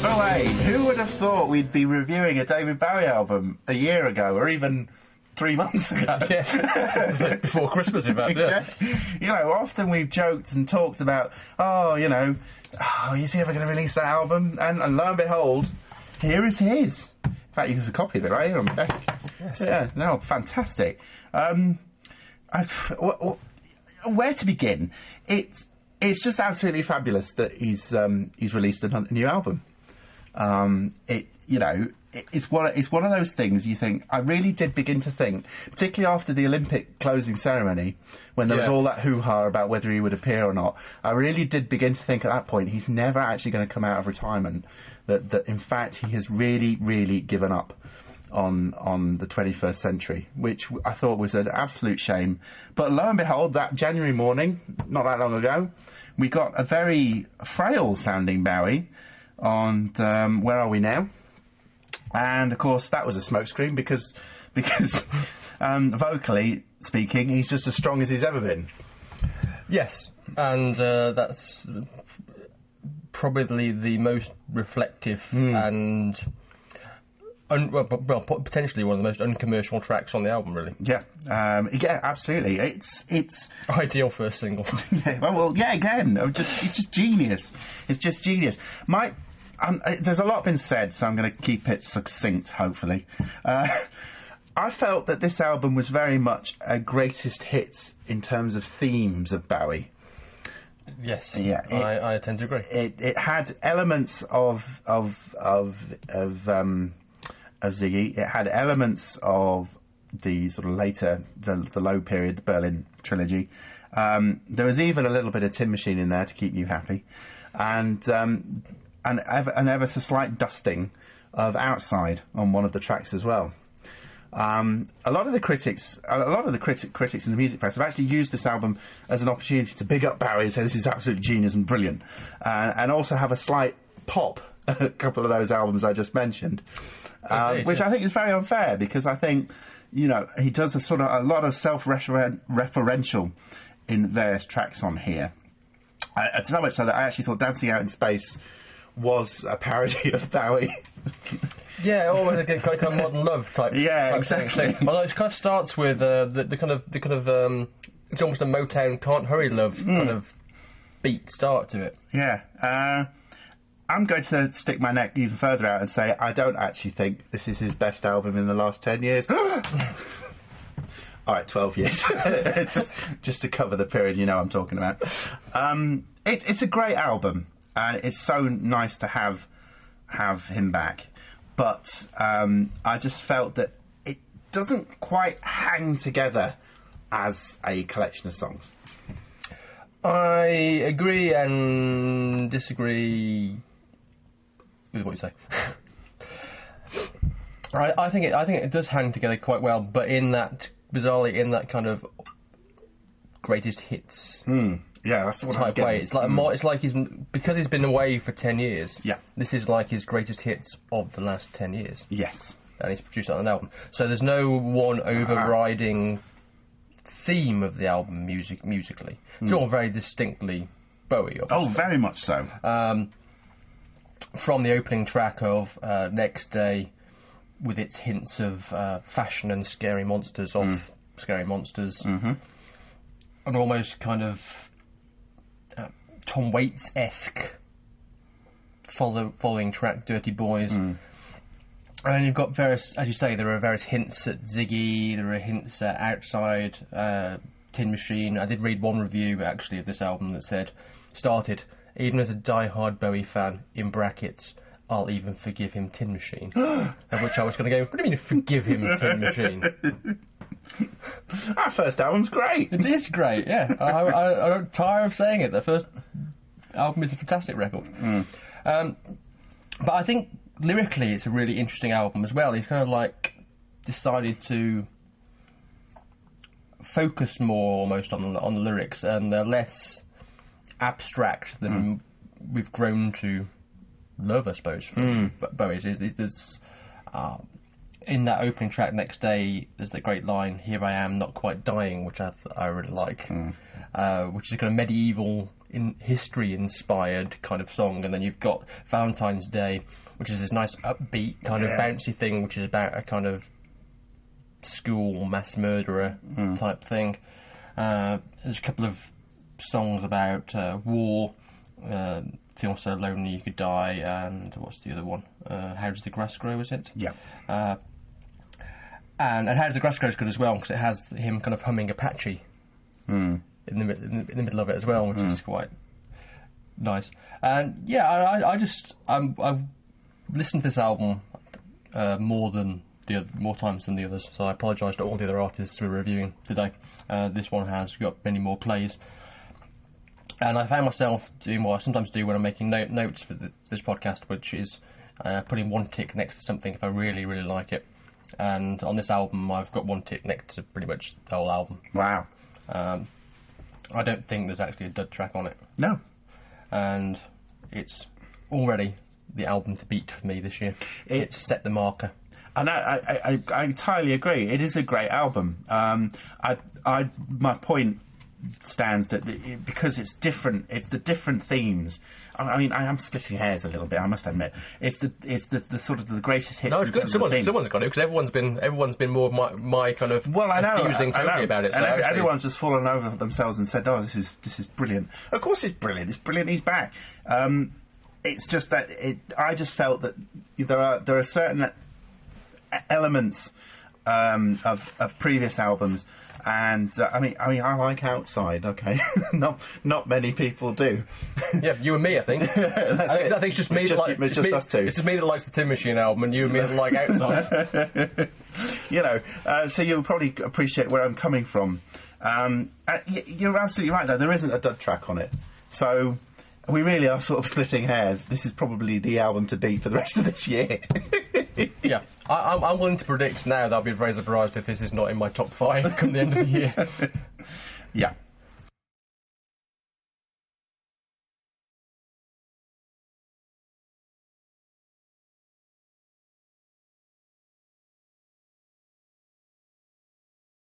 Oh, hey, who would have thought we'd be reviewing a David Bowie album a year ago, or even 3 months ago? Yeah, before Christmas, in fact, yeah. You know, often we've joked and talked about, is he ever going to release that album? And lo and behold, here it is. In fact, you can a copy of it right here on the desk. Yes. Yeah, no, fantastic. Where to begin? It's just absolutely fabulous that he's released a new album. It's one of those things you think. I really did begin to think, particularly after the Olympic closing ceremony, when there was all that hoo-ha about whether he would appear or not. I really did begin to think at that point he's never actually going to come out of retirement. That in fact he has really, really given up on the 21st century, which I thought was an absolute shame. But lo and behold, that January morning, not that long ago, we got a very frail-sounding Bowie on Where Are We Now? And, of course, that was a smokescreen because vocally speaking, he's just as strong as he's ever been. Yes, and that's probably the most reflective and... potentially one of the most uncommercial tracks on the album, really. Yeah, absolutely. It's ideal first single. Again, it's just genius. It's just genius. There's a lot been said, so I'm going to keep it succinct, hopefully. I felt that this album was very much a greatest hits in terms of themes of Bowie. Yes, yeah, I tend to agree. It had elements of Ziggy. It had elements of the sort of later, the low period, the Berlin trilogy. There was even a little bit of Tin Machine in there to keep you happy, and an ever so slight dusting of Outside on one of the tracks as well. A lot of the critics in the music press have actually used this album as an opportunity to big up Bowie and say this is absolute genius and brilliant, and also have a slight pop a couple of those albums I just mentioned. Which I think is very unfair, because I think, he does a lot of self-referential in various tracks on here. So much so that I actually thought Dancing Out in Space was a parody of Bowie. Yeah, almost like a kind of modern love type. Yeah, type exactly. Thing. Although it kind of starts with the kind of it's almost a Motown Can't Hurry Love kind of beat start to it. Yeah. I'm going to stick my neck even further out and say I don't actually think this is his best album in the last 10 years. All right, 12 years. just to cover the period I'm talking about. It's a great album, and it's so nice to have him back. But I just felt that it doesn't quite hang together as a collection of songs. I agree and disagree with what you say. I think it does hang together quite well, but bizarrely in that kind of greatest hits. Yeah, that's what type way. It's like it's like because he's been away for 10 years. Yeah, this is like his greatest hits of the last 10 years. Yes, and he's produced it on an album. So there's no one overriding theme of the album musically. It's all very distinctly Bowie. Obviously. Oh, very much so. From the opening track of Next Day, with its hints of fashion and scary monsters, Scary Monsters, and almost kind of Tom Waits-esque following track, Dirty Boys. And you've got various, as you say, there are various hints at Ziggy, there are hints at Outside, Tin Machine. I did read one review, actually, of this album that said, started, even as a die-hard Bowie fan, in brackets, I'll even forgive him Tin Machine. Of which I was going to go, what do you mean forgive him Tin Machine? Our first album's great. It is great, yeah. I don't tire of saying it. The first album is a fantastic record. But I think lyrically it's a really interesting album as well. He's kind of like decided to focus more almost on the lyrics, and they're less abstract than we've grown to love, I suppose, from Bowie's. There's in that opening track, Next Day, there's that great line, "Here I am, not quite dying," which I really like, which is a kind of medieval history-inspired kind of song, and then you've got Valentine's Day, which is this nice upbeat kind of bouncy thing, which is about a kind of school mass murderer type thing. There's a couple of songs about war, Feel So Lonely You Could Die, and what's the other one? How Does the Grass Grow, is it? Yeah. And How Does the Grass Grow is good as well, because it has him kind of humming Apache in the middle of it as well, which is quite nice. And yeah, I've listened to this album more times than the others, so I apologise to all the other artists we're reviewing today. This one has got many more plays. And I found myself doing what I sometimes do when I'm making notes for this podcast, which is putting one tick next to something if I really, really like it. And on this album, I've got one tick next to pretty much the whole album. Wow. I don't think there's actually a dud track on it. No. And it's already the album to beat for me this year. It's set the marker. And I entirely agree. It is a great album. My point stands that because it's different, it's the different themes. I mean, I am splitting hairs a little bit, I must admit. It's the sort of the greatest hits. No, it's good. Someone's got it, because everyone's been more of my kind of accusing totally about it. So and everyone's just fallen over themselves and said, "Oh, this is brilliant." Of course, it's brilliant. It's brilliant. He's back. It's just that I just felt that there are certain elements of previous albums. And I mean, I like Outside. Okay, not many people do. Yeah, you and me, I think. I think it's just me. It's just us two. It's just me that likes the Tin Machine album, and you and me that like Outside. So you'll probably appreciate where I'm coming from. You're absolutely right, though. There isn't a dud track on it, so we really are sort of splitting hairs. This is probably the album to beat for the rest of this year. Yeah, I'm willing to predict now that I'll be very surprised if this is not in my top 5 come the end of the year. Yeah.